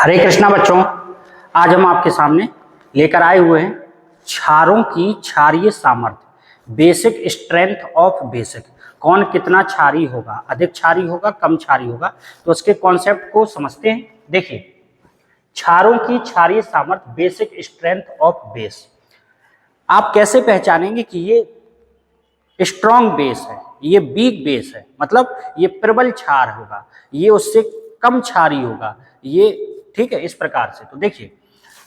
हरे कृष्णा बच्चों, आज हम आपके सामने लेकर आए हुए हैं क्षारों की क्षारीय सामर्थ्य, बेसिक स्ट्रेंथ ऑफ बेसिक। कौन कितना क्षारी होगा, अधिक क्षारी होगा, कम क्षारी होगा, तो उसके कॉन्सेप्ट को समझते हैं। देखिए, क्षारों की क्षारीय सामर्थ्य, बेसिक स्ट्रेंथ ऑफ बेस। आप कैसे पहचानेंगे कि ये स्ट्रॉन्ग बेस है, ये वीक बेस है, मतलब ये प्रबल क्षार होगा, ये उससे कम क्षारी होगा, ये ठीक है। इस प्रकार से तो देखिए,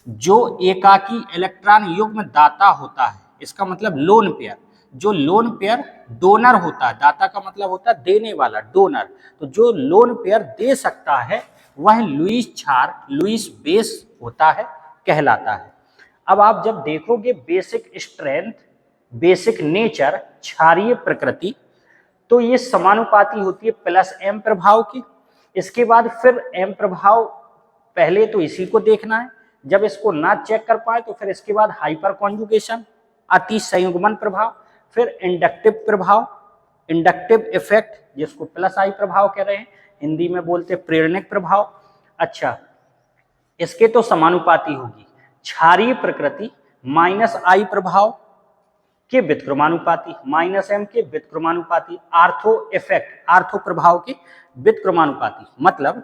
जो एकाकी इलेक्ट्रॉन युग्म दाता होता है, इसका मतलब लोन पेयर, जो लोन पेयर डोनर होता है, दाता का मतलब होता है देने वाला, डोनर, तो जो लोन पेयर दे सकता है वह लुईस क्षार, लुईस बेस होता है, कहलाता है। अब आप जब देखोगे बेसिक स्ट्रेंथ, बेसिक नेचर, क्षारीय प्रकृति, तो ये समानुपाती होती है प्लस एम प्रभाव की। इसके बाद फिर एम प्रभाव, पहले तो इसी को देखना है, जब इसको ना चेक कर पाए तो फिर इसके बाद हाइपर कॉन्जुगेशन, अति संयुग्मन प्रभाव, फिर इंडक्टिव प्रभाव, इंडक्टिव इफेक्ट, जिसको प्लस आई प्रभाव कह रहे हैं, हिंदी में बोलते हैं प्रेरणिक प्रभाव। अच्छा, इसके तो समानुपाती होगी क्षारीय प्रकृति माइनस आई प्रभाव के व्युत्क्रमानुपाती, माइनस एम के व्युत्क्रमानुपाती, आर्थो इफेक्ट, आर्थो प्रभाव के व्युत्क्रमानुपाती। मतलब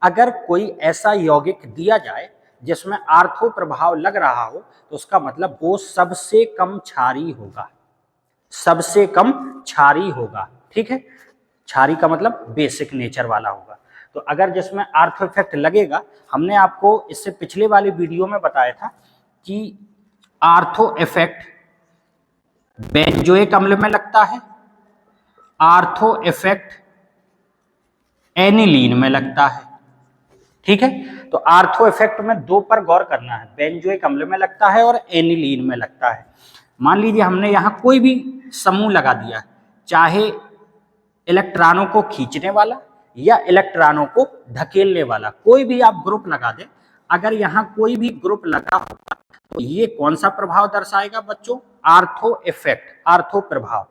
अगर कोई ऐसा यौगिक दिया जाए जिसमें आर्थो प्रभाव लग रहा हो, तो उसका मतलब वो सबसे कम क्षारी होगा, सबसे कम क्षारी होगा, ठीक है। क्षारी का मतलब बेसिक नेचर वाला होगा। तो अगर जिसमें आर्थो इफेक्ट लगेगा, हमने आपको इससे पिछले वाले वीडियो में बताया था कि आर्थो इफेक्ट बेंजोइक अम्ल में लगता है, आर्थो इफेक्ट एनिलीन में लगता है, ठीक है। तो आर्थो इफेक्ट में दो पर गौर करना है, बेंजोइक अम्ल में लगता है और एनिलीन में लगता है। मान लीजिए हमने यहाँ कोई भी समूह लगा दिया, चाहे इलेक्ट्रॉनों को खींचने वाला या इलेक्ट्रॉनों को धकेलने वाला, कोई भी आप ग्रुप लगा दें, अगर यहाँ कोई भी ग्रुप लगा होगा तो ये कौन सा प्रभाव दर्शाएगा बच्चों? आर्थो इफेक्ट, आर्थो प्रभाव।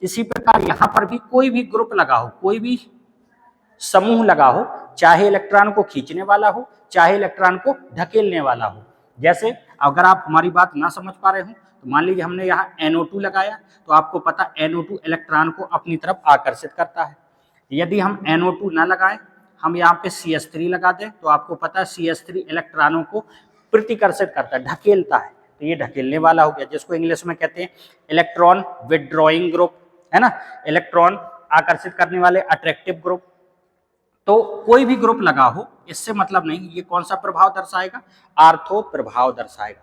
इसी प्रकार यहाँ पर भी कोई भी ग्रुप लगा हो, कोई भी समूह लगा हो, चाहे इलेक्ट्रॉन को खींचने वाला हो, चाहे इलेक्ट्रॉन को धकेलने वाला हो। जैसे अगर आप हमारी बात ना समझ पा रहे हो तो मान लीजिए हमने यहाँ NO2 लगाया, तो आपको पता NO2 इलेक्ट्रॉन को अपनी तरफ आकर्षित करता है। यदि हम NO2 ना लगाएं, हम यहाँ पे CH3 लगा दें, तो आपको पता है CH3 इलेक्ट्रॉनों को प्रतिकर्षित करता है, ढकेलता है, तो ये ढकेलने वाला हो गया, जिसको इंग्लिश में कहते हैं इलेक्ट्रॉन विथड्रॉइंग ग्रुप, है ना, इलेक्ट्रॉन आकर्षित करने वाले अट्रैक्टिव ग्रुप। तो कोई भी ग्रुप लगा हो, इससे मतलब नहीं, ये कौन सा प्रभाव दर्शाएगा? आर्थो प्रभाव दर्शाएगा।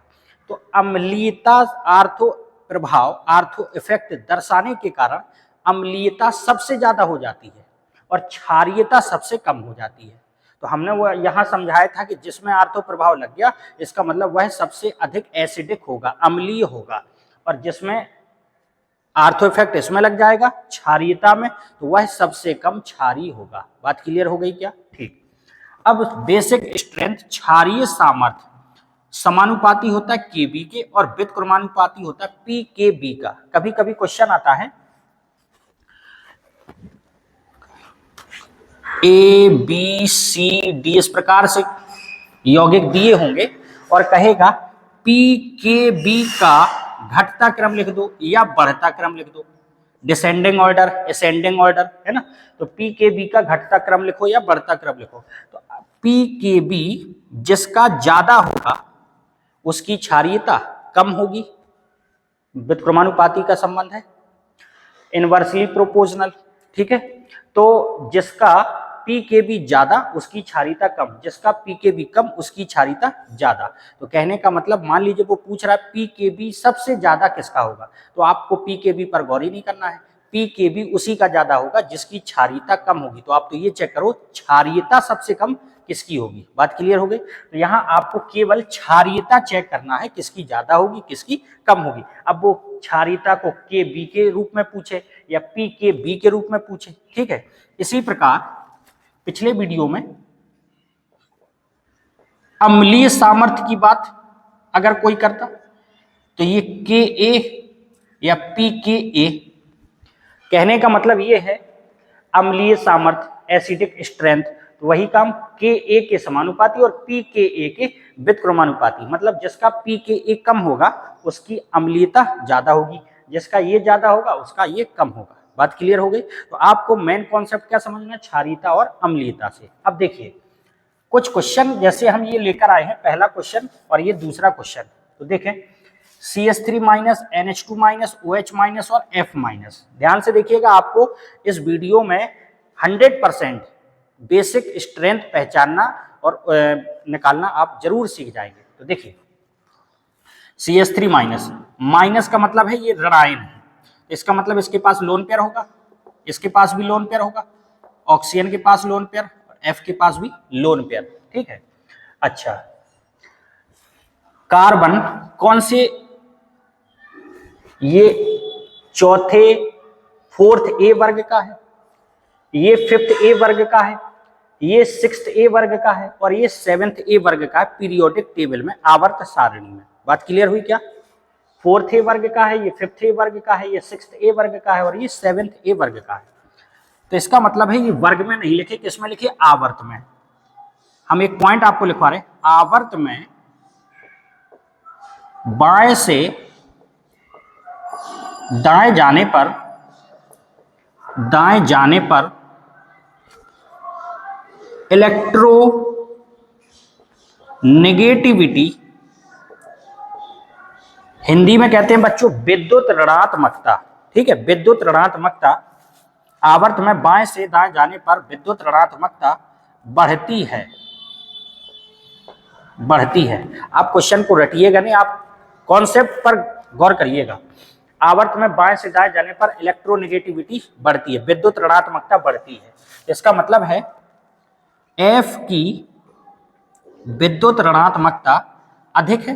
तो अम्लीयता, आर्थो प्रभाव, आर्थो इफेक्ट दर्शाने के कारण अम्लीयता सबसे ज्यादा हो जाती है और क्षारीयता सबसे कम हो जाती है। तो हमने वो यहाँ समझाया था कि जिसमें आर्थो प्रभाव लग गया, इसका मतलब वह सबसे अधिक एसिडिक होगा, अम्लीय होगा, और जिसमें आर्थो इफेक्ट इसमें लग जाएगा क्षारीयता में, तो वह सबसे कम क्षारी होगा। बात क्लियर हो गई क्या? ठीक। अब बेसिक स्ट्रेंथ, क्षारीय सामर्थ्य समानुपाती होता है Kb के और व्युत्क्रमानुपाती होता है Pkb का। कभी कभी क्वेश्चन आता है A B C D इस प्रकार से यौगिक दिए होंगे और कहेगा Pkb का घटता क्रम लिख दो या बढ़ता क्रम लिख दो, डिसेंडिंग ऑर्डर, असेंडिंग ऑर्डर, है ना। तो Pkb का घटता क्रम लिखो या बढ़ता क्रम लिखो। तो Pkb जिसका ज्यादा होगा उसकी क्षारीयता कम होगी, व्युत्क्रमानुपाती का संबंध है, इनवर्सली प्रोपोर्शनल, ठीक है। तो जिसका Pkb ज्यादा उसकी क्षारीयता कम, जिसका Pkb कम उसकी क्षारीयता ज्यादा। तो कहने का मतलब, मान लीजिए वो पूछ रहा है Pkb सबसे ज्यादा किसका होगा, तो आपको Pkb पर गौर ही नहीं करना है, Pkb उसी का ज्यादा होगा जिसकी क्षारीयता कम होगी। तो आप तो ये चेक करो क्षारीयता सबसे कम किसकी होगी। बात क्लियर हो गई? तो यहाँ आपको केवल क्षारीयता चेक करना है, किसकी ज्यादा होगी किसकी कम होगी। अब वो क्षारीयता को Kb के रूप में पूछे या Pkb के रूप में पूछे, ठीक है। इसी प्रकार पिछले वीडियो में अम्लीय सामर्थ्य की बात अगर कोई करता, तो ये Ka या Pka, कहने का मतलब ये है अम्लीय सामर्थ्य, एसिडिक स्ट्रेंथ, तो वही काम के ए के समानुपाती और पी के ए के व्युत्क्रमानुपाती, मतलब जिसका पी के ए कम होगा उसकी अम्लीयता ज्यादा होगी, जिसका ये ज्यादा होगा उसका ये कम होगा। बात क्लियर हो गई। तो आपको मेन कॉन्सेप्ट क्या समझना है, क्षारीयता और अम्लीयता से। अब देखिए कुछ क्वेश्चन जैसे हम ये लेकर आए हैं, पहला क्वेश्चन और ये दूसरा क्वेश्चन, तो देखें CH3 minus NH2 minus OH minus और F माइनस। ध्यान से देखिएगा, आपको इस वीडियो में 100% बेसिक स्ट्रेंथ पहचानना और निकालना आप जरूर सीख जाएंगे। तो देखिए CH3 माइनस, माइनस का मतलब है ये ऋणायन है, इसका मतलब इसके पास लोन पेयर होगा, इसके पास भी लोन पेयर होगा, ऑक्सीजन के पास लोन पेयर और F के पास भी लोन पेयर, ठीक है। अच्छा, कार्बन कौन से, ये चौथे 4th A वर्ग का है, ये 5th A वर्ग का है, ये 6th A वर्ग का है और ये 7th A वर्ग का है पीरियोडिक टेबल में, आवर्त सारणी में। बात क्लियर हुई क्या? 4th A वर्ग का है, ये 5th A वर्ग का है, ये 6th A वर्ग का है और ये 7th A वर्ग का है। तो इसका मतलब है ये वर्ग में नहीं लिखे, किसमें लिखे? आवर्त में। हम एक पॉइंट आपको लिखवा रहे हैं, आवर्त में बाएं से दाएं जाने पर इलेक्ट्रो नेगेटिविटी, हिंदी में कहते हैं बच्चों विद्युत ऋणात्मकता, ठीक है, विद्युत ऋणात्मकता, आवर्त में बाएं से दाएं जाने पर विद्युत ऋणात्मकता बढ़ती है। आप क्वेश्चन को रटिएगा नहीं, आप कॉन्सेप्ट पर गौर करिएगा। आवर्त में बाएं से दाएं जाने पर इलेक्ट्रोनेगेटिविटी बढ़ती है, विद्युत ऋणात्मकता बढ़ती है। इसका मतलब है F की विद्युत ऋणात्मकता अधिक है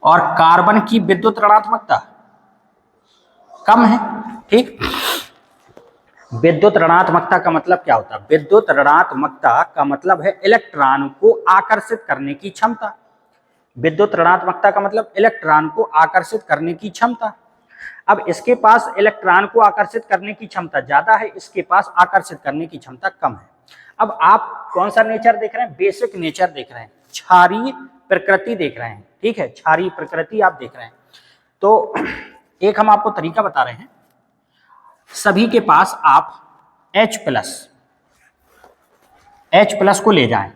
और कार्बन की विद्युत ऋणात्मकता कम है, ठीक। विद्युत ऋणात्मकता का मतलब क्या होता है? विद्युत ऋणात्मकता का मतलब है इलेक्ट्रॉन को आकर्षित करने की क्षमता। विद्युत ऋणात्मकता का मतलब इलेक्ट्रॉन को आकर्षित करने की क्षमता। अब इसके पास इलेक्ट्रॉन को आकर्षित करने की क्षमता ज्यादा है, इसके पास आकर्षित करने की क्षमता कम है। अब आप कौन सा नेचर देख रहे हैं? बेसिक नेचर देख रहे हैं, क्षारीय प्रकृति देख रहे हैं, ठीक है, क्षारीय प्रकृति आप देख रहे हैं। तो एक हम आपको तरीका बता रहे हैं, सभी के पास आप H प्लस को ले जाएं,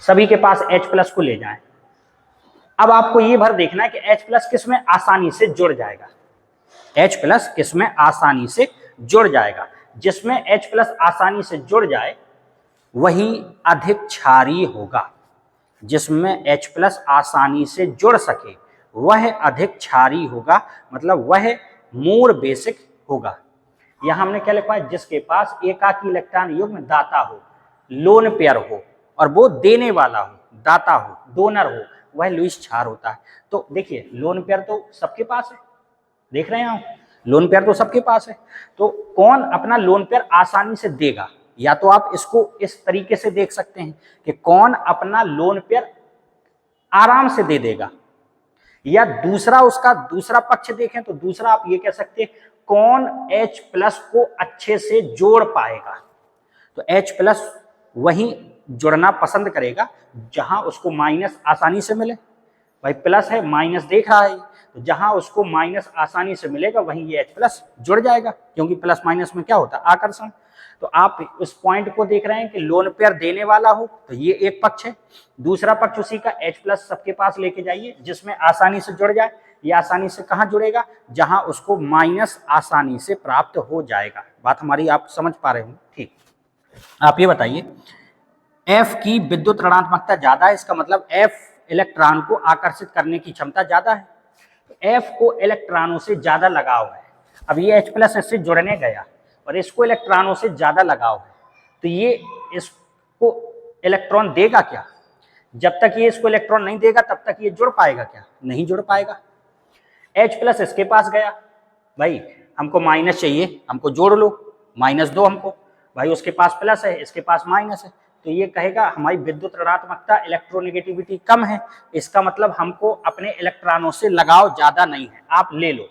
सभी के पास H प्लस को ले जाएं। अब आपको ये भर देखना है कि H प्लस किसमें आसानी से जुड़ जाएगा, H प्लस किसमें आसानी से जुड़ जाएगा। जिसमें H प्लस आसानी से जुड़ जाए वही अधिक क्षारीय होगा, जिसमें H प्लस आसानी से जुड़ सके वह अधिक क्षारीय होगा, मतलब वह मोर बेसिक होगा। यहां हमने क्या लिखा है? जिसके पास एकाकी इलेक्ट्रॉन युग्म दाता हो, लोन पेयर हो और वो देने वाला हो, दाता हो, डोनर हो, वह लुईस क्षार होता है। तो देखिए लोन पेयर तो सबके पास है, देख रहे हैं आप, लोन पेयर तो सबके पास है। तो कौन अपना लोन पेयर आसानी से देगा? या तो आप इसको इस तरीके से देख सकते हैं कि कौन अपना लोन पेयर आराम से दे देगा, या दूसरा उसका दूसरा पक्ष देखें तो दूसरा आप ये कह सकते हैं कौन H प्लस को अच्छे से जोड़ पाएगा। तो H प्लस वही जुड़ना पसंद करेगा जहां उसको माइनस आसानी से मिले। भाई प्लस है, माइनस देख रहा है, तो जहां उसको माइनस आसानी से मिलेगा वहीं ये H प्लस जुड़ जाएगा, क्योंकि प्लस माइनस में क्या होता है? आकर्षण। तो आप उस पॉइंट को देख रहे हैं कि लोन पेयर देने वाला हो तो ये एक पक्ष है, दूसरा पक्ष उसी का H प्लस सबके पास लेके जाइए जिसमें आसानी से जुड़ जाए। ये आसानी से कहाँ जुड़ेगा? जहां उसको माइनस आसानी से प्राप्त हो जाएगा। बात हमारी आप समझ पा रहे हो? ठीक। आप ये बताइए, F की विद्युत ऋणात्मकता ज्यादा है, इसका मतलब F इलेक्ट्रॉन को आकर्षित करने की क्षमता ज्यादा है। F को इलेक्ट्रॉनों से ज्यादा लगाव है। अब ये H प्लस इससे जुड़ने गया और इसको इलेक्ट्रॉनों से ज्यादा लगाव है, तो ये इसको इलेक्ट्रॉन देगा क्या? जब तक ये इसको इलेक्ट्रॉन नहीं देगा तब तक ये जुड़ पाएगा क्या? नहीं जुड़ पाएगा। H प्लस इसके पास गया, भाई हमको माइनस चाहिए, हमको जोड़ लो, माइनस दो हमको, भाई उसके पास प्लस है, इसके पास माइनस है, तो ये कहेगा हमारी विद्युत ऋणात्मकता इलेक्ट्रोनेगेटिविटी कम है, इसका मतलब हमको अपने इलेक्ट्रॉनों से लगाव ज्यादा नहीं है, आप ले लो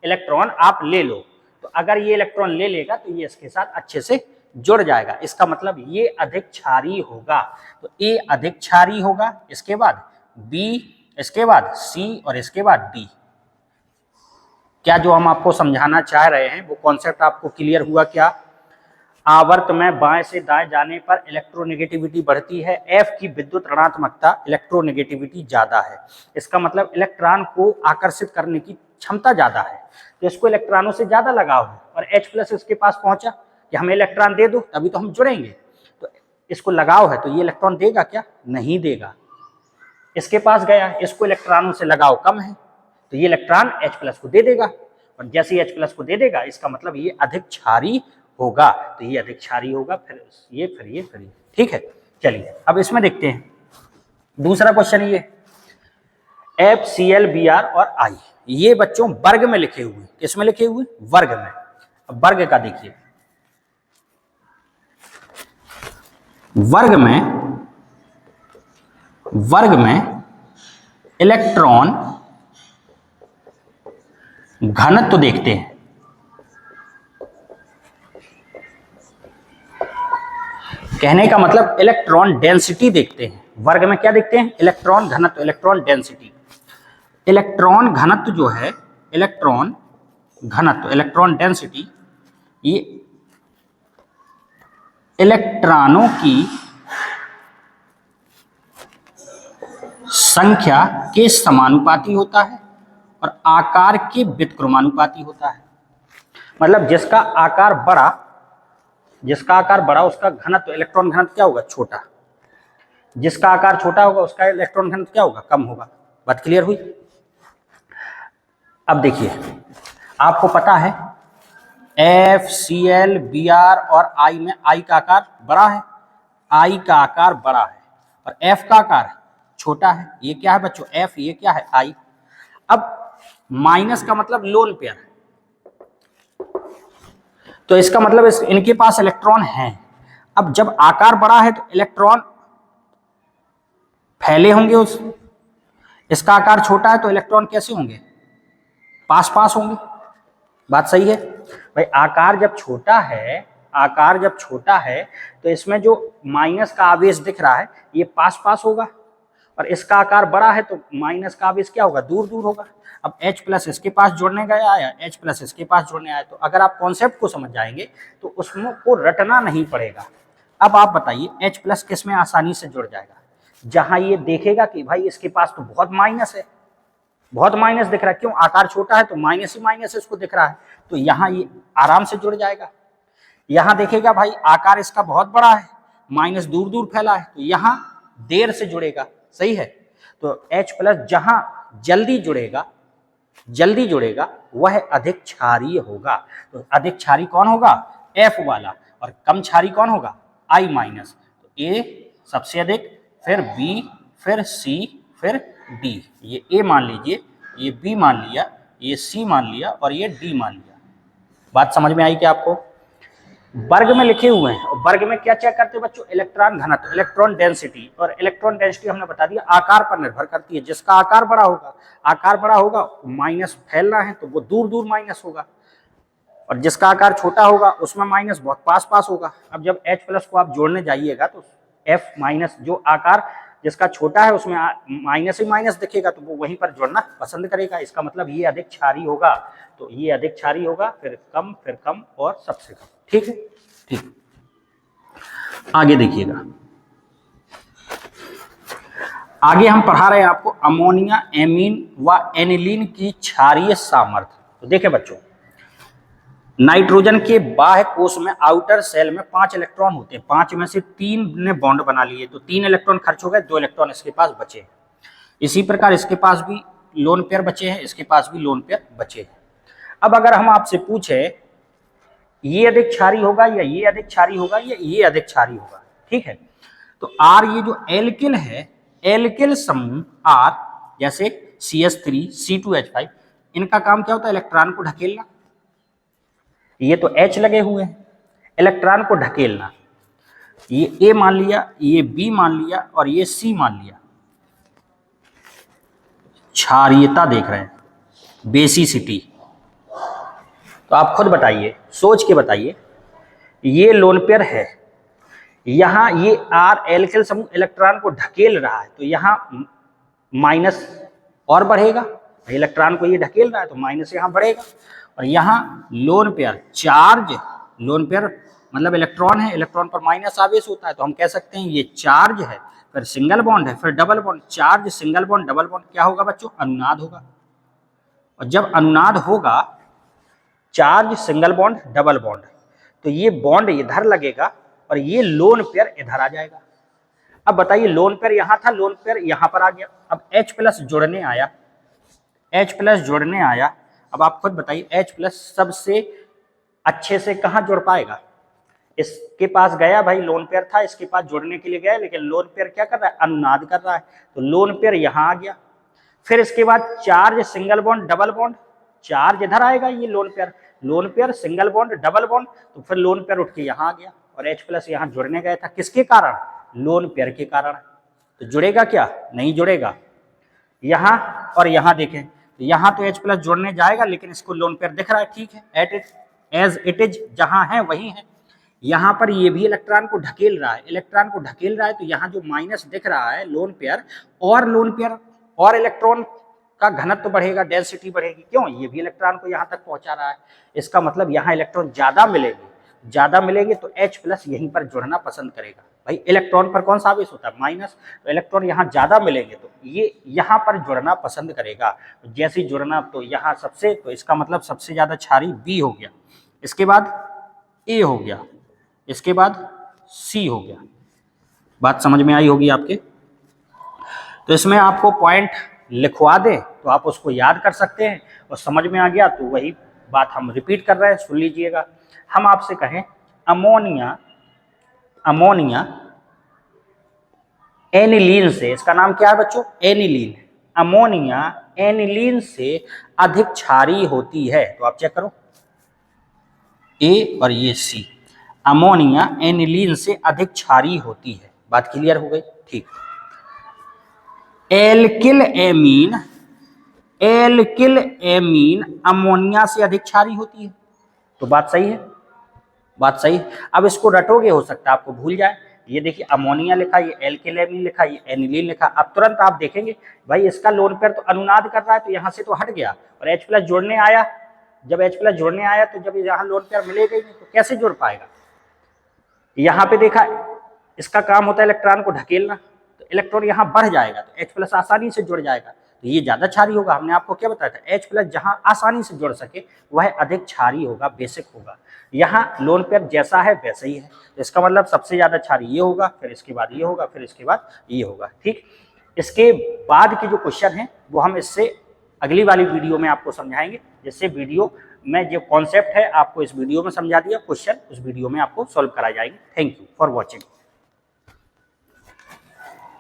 इलेक्ट्रॉन, आप ले लो। तो अगर ये इलेक्ट्रॉन ले लेगा तो ये इसके साथ अच्छे से जुड़ जाएगा, इसका मतलब ये अधिक क्षारीय होगा। तो ए अधिक क्षारीय होगा, इसके बाद बी, इसके बाद सी और इसके बाद डी। क्या जो हम आपको समझाना चाह रहे हैं वो कॉन्सेप्ट आपको क्लियर हुआ क्या? आवर्त में बाएं से दाएं जाने पर इलेक्ट्रोनेगेटिविटी बढ़ती है, एफ की विद्युत ऋणात्मकता इलेक्ट्रोनेगेटिविटी ज्यादा है। इसका मतलब इलेक्ट्रॉन को आकर्षित करने की क्षमता ज्यादा है, तो इसको इलेक्ट्रॉनों से ज्यादा लगाव है। और H+ इसके पास पहुंचा कि हमें इलेक्ट्रॉन दे दो तभी तो हम जुड़ेंगे, तो इसको लगाव है, तो ये इलेक्ट्रॉन देगा क्या? नहीं देगा। इसके पास गया, इसको इलेक्ट्रॉनों से लगाव कम है, तो ये इलेक्ट्रॉन H+ को दे देगा, और जैसे ही H+ को दे देगा इसका मतलब ये अधिक क्षारीय होगा, तो ये अधिक क्षारीय होगा, फिर ये फिर ये फिर ये। ठीक है, चलिए अब इसमें देखते हैं दूसरा क्वेश्चन। ये FCl, Br और I, ये बच्चों वर्ग में लिखे हुए। किस में लिखे हुए? वर्ग में। अब वर्ग का देखिए, वर्ग में इलेक्ट्रॉन घनत्व तो देखते हैं। कहने का मतलब इलेक्ट्रॉन डेंसिटी देखते हैं। वर्ग में क्या देखते हैं? इलेक्ट्रॉन घनत्व, इलेक्ट्रॉन डेंसिटी। इलेक्ट्रॉन घनत्व जो है, इलेक्ट्रॉन घनत्व, इलेक्ट्रॉन डेंसिटी, ये इलेक्ट्रॉनों की संख्या के समानुपाती होता है और आकार के व्युत्क्रमानुपाती होता है। मतलब जिसका आकार बड़ा उसका घनत्व, इलेक्ट्रॉन घनत्व क्या होगा? छोटा। जिसका आकार छोटा होगा उसका इलेक्ट्रॉन घनत्व क्या होगा? कम होगा। बात क्लियर हुई? अब देखिए, आपको पता है FCl, Br और I में I का आकार बड़ा है, I का आकार बड़ा है और F का आकार छोटा है। ये क्या है बच्चों? F, ये क्या है? I। अब माइनस का मतलब लोन पेयर, तो इसका मतलब इनके पास इलेक्ट्रॉन हैं। अब जब आकार बड़ा है तो इलेक्ट्रॉन फैले होंगे, इसका आकार छोटा है तो इलेक्ट्रॉन कैसे होंगे? पास पास होंगे। बात सही है भाई? आकार जब छोटा है तो इसमें जो माइनस का आवेश दिख रहा है ये पास पास होगा, और इसका आकार बड़ा है तो माइनस का आवेश क्या होगा? दूर दूर होगा। अब H+ इसके पास जोड़ने गया या H+ इसके पास जोड़ने आया, तो अगर आप कॉन्सेप्ट को समझ जाएंगे तो उसमें को रटना नहीं पड़ेगा। अब आप बताइए H+ किस में आसानी से जुड़ जाएगा? जहां ये देखेगा कि भाई इसके पास तो बहुत माइनस है, बहुत माइनस दिख रहा है। क्यों? आकार छोटा है तो माइनस ही माइनस इसको दिख रहा है, तो यहाँ ये आराम से जुड़ जाएगा। यहाँ देखेगा भाई आकार इसका बहुत बड़ा है, माइनस दूर दूर फैला है, तो यहाँ देर से जुड़ेगा। सही है? तो H+ जहां जल्दी जुड़ेगा वह अधिक क्षारीय होगा। तो अधिक क्षारीय कौन होगा? F वाला। और कम क्षारीय कौन होगा? I-। तो A सबसे अधिक, फिर B, फिर C, फिर D। ये A मान लीजिए, ये B मान लिया, ये C मान लिया और ये D मान लिया। बात समझ में आई क्या आपको? वर्ग में लिखे हुए हैं, और वर्ग में क्या चेक करते हैं बच्चों? इलेक्ट्रॉन घनत्व, इलेक्ट्रॉन डेंसिटी। और इलेक्ट्रॉन डेंसिटी हमने बता दिया आकार पर निर्भर करती है। जिसका आकार बड़ा होगा माइनस फैलना है तो वो दूर दूर माइनस होगा, और जिसका आकार छोटा होगा उसमें माइनस बहुत पास पास होगा। अब जब H+ को आप जोड़ने जाइएगा तो F- जो आकार जिसका छोटा है उसमें माइनस ही माइनस दिखेगा, तो वो वहीं पर जुड़ना पसंद करेगा। इसका मतलब ये अधिक क्षारीय होगा, तो ये अधिक क्षारीय होगा, फिर कम और सबसे कम। ठीक है? ठीक। आगे देखिएगा, आगे हम पढ़ा रहे हैं आपको अमोनिया, एमीन व एनिलीन की क्षारीय सामर्थ्य। तो देखें बच्चों, नाइट्रोजन के बाह्य कोश में आउटर सेल में 5 इलेक्ट्रॉन होते हैं। 5 में से 3 ने बॉन्ड बना लिए, तो 3 इलेक्ट्रॉन खर्च हो गए, 2 इलेक्ट्रॉन इसके पास बचे हैं। इसी प्रकार इसके पास भी लोन पेयर बचे हैं, इसके पास भी लोन पेयर बचे हैं। अब अगर हम आपसे पूछे ये अधिक क्षारीय होगा या ये अधिक क्षारीय होगा या ये अधिक क्षारीय होगा, ठीक है, तो R, ये जो एल्किल है, एल्किल समूह R जैसे CH3, C2H5, इनका काम क्या होता है? इलेक्ट्रॉन को ढकेलना। ये तो H लगे हुए हैं, इलेक्ट्रॉन को ढकेलना। ये A मान लिया, ये B मान लिया और ये C मान लिया। क्षारीयता देख रहे हैं, बेसिसिटी। तो आप खुद बताइए, सोच के बताइए ये लोन पेयर है, यहाँ ये आर एल्किल समूह इलेक्ट्रॉन को ढकेल रहा है, तो यहाँ माइनस और बढ़ेगा, इलेक्ट्रॉन को ये ढकेल रहा है तो माइनस यहाँ बढ़ेगा। और यहाँ lone pair charge, lone pair मतलब इलेक्ट्रॉन है, इलेक्ट्रॉन पर माइनस आवेश होता है, तो हम कह सकते हैं ये चार्ज है, फिर सिंगल बॉन्ड है, फिर double bond, charge single bond double bond, क्या होगा बच्चों, अनुनाद होगा। और जब अनुनाद होगा charge single bond double bond, तो ये बॉन्ड इधर लगेगा और ये लोन पेयर इधर आ जाएगा। अब बताइए लोन पेयर यहां था, लोन पेयर यहां पर आ गया, अब H प्लस जोड़ने आया, H प्लस जोड़ने आया। अब आप खुद बताइए H प्लस सबसे अच्छे से कहां जुड़ पाएगा, इसके पास गया भाई, लोन पेयर था, इसके पास जोड़ने के लिए गया, लेकिन लोन पेयर क्या कर रहा है, अनुनाद कर रहा है, तो लोन पेयर यहां आ गया। फिर इसके बाद charge single bond double bond, charge इधर आएगा, ये lone pair single bond double bond, तो फिर लोन पेयर उठ के यहाँ आ गया और H प्लस यहाँ जुड़ने गया था, किसके कारण, लोन पेयर के कारण। तो जुड़ेगा क्या, नहीं जुड़ेगा। यहाँ और यहाँ देखें, तो यहाँ तो H प्लस जुड़ने जाएगा, लेकिन इसको लोन पेयर दिख रहा है, ठीक है, एज इट इज जहाँ है वही है। यहाँ पर ये भी इलेक्ट्रॉन को ढकेल रहा है, इलेक्ट्रॉन को ढकेल रहा है, तो यहाँ जो माइनस दिख रहा है लोन पेयर और इलेक्ट्रॉन का घनत्व बढ़ेगा, डेंसिटी बढ़ेगी, क्यों, ये भी इलेक्ट्रॉन को यहाँ तक पहुंचा रहा है, इसका मतलब यहाँ इलेक्ट्रॉन ज्यादा मिलेंगे, तो H प्लस यहीं पर जुड़ना पसंद करेगा। भाई इलेक्ट्रॉन पर कौन सा आवेश होता है, माइनस, तो इलेक्ट्रॉन यहाँ ज्यादा मिलेंगे तो ये यहाँ पर जुड़ना पसंद करेगा। जैसे जुड़ना तो यहाँ सबसे, तो इसका मतलब सबसे ज्यादा क्षारी B हो गया, इसके बाद A हो गया, इसके बाद C हो गया। बात समझ में आई होगी आपके। तो इसमें आपको पॉइंट लिखवा दें तो आप उसको याद कर सकते हैं, और समझ में आ गया तो वही बात हम रिपीट कर रहे हैं, सुन लीजिएगा। हम आपसे कहें अमोनिया एनिलीन से, इसका नाम क्या है बच्चों, एनिलीन, अमोनिया एनिलीन से अधिक क्षारीय होती है, तो आप चेक करो ए और ये सी, अमोनिया एनिलीन से अधिक क्षारीय होती है। बात क्लियर हो गई, ठीक। एल्किल एमीन अमोनिया से अधिक क्षारीय होती है, तो बात सही है, बात सही। अब इसको रटोगे, हो सकता है आपको भूल जाए, ये देखिए अमोनिया लिखा, ये एल्किल एमीन लिखा, ये एनिलीन लिखा। अब तुरंत आप देखेंगे भाई इसका लोन पेयर तो अनुनाद कर रहा है, तो यहाँ से तो हट गया, और H प्लस जोड़ने आया, जब H प्लस जोड़ने आया तो जब यहाँ लोन पेयर मिलेगा ही नहीं, तो कैसे जुड़ पाएगा। यहाँ पे देखा, इसका काम होता है इलेक्ट्रॉन को ढकेलना, तो इलेक्ट्रॉन यहाँ बढ़ जाएगा, तो H प्लस आसानी से जुड़ जाएगा, तो ये ज्यादा क्षारीय होगा। हमने आपको क्या बताया था, H प्लस जहां आसानी से जुड़ सके वह अधिक क्षारीय होगा, बेसिक होगा। यहाँ लोन पेयर जैसा है वैसा ही है, तो इसका मतलब सबसे ज्यादा क्षारीय ये होगा, फिर इसके बाद ये होगा, फिर इसके बाद ये होगा, ठीक। इसके बाद के जो क्वेश्चन है वो हम इससे अगली वाली वीडियो में आपको समझाएंगे, जिससे वीडियो में जो कॉन्सेप्ट है आपको इस वीडियो में समझा दिया, क्वेश्चन उस वीडियो में आपको सॉल्व कराए जाएंगे। Thank you for watching.